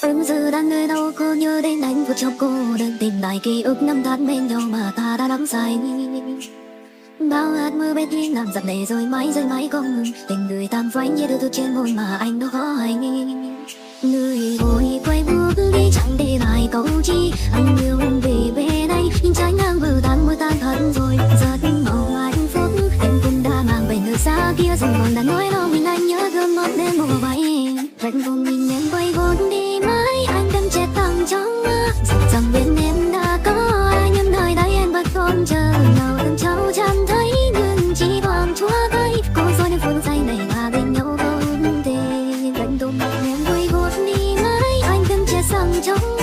Em giờ đang nơi đâu cô nhớ đến anh phút chốc cô đơn tìm lại ký ức năm tháng bên nhau mà ta đã đắm say. Bao hạt mưa bên đi làm giặc để rồi mãi không ngừng. Tình người tan phai như đưa trên môi mà anh đâu có hay. Người vội quay bước đi chẳng để lại câu chi. Anh yêu em về bên anh nhưng trái ngang vừa tan mưa tan thật rồi. Rất mong hạnh phúc em cũng đã mang về nơi xa kia rồi còn đã nói đâu mình anh nhớ gương mặt đêm mùa bay. Vẫn cùng mình em quay vốn đi mãi anh đâm chết thẳng trong mơ. Rằng bên em đã có ai nhưng đời đây em vẫn còn chờ nào từng cháu chẳng thấy nhưng chỉ còn chúa thấy cô dối nên phương say này mà bên nhau không thể. Vẫn cùng mình em quay vốn đi mãi anh đâm chết thẳng trong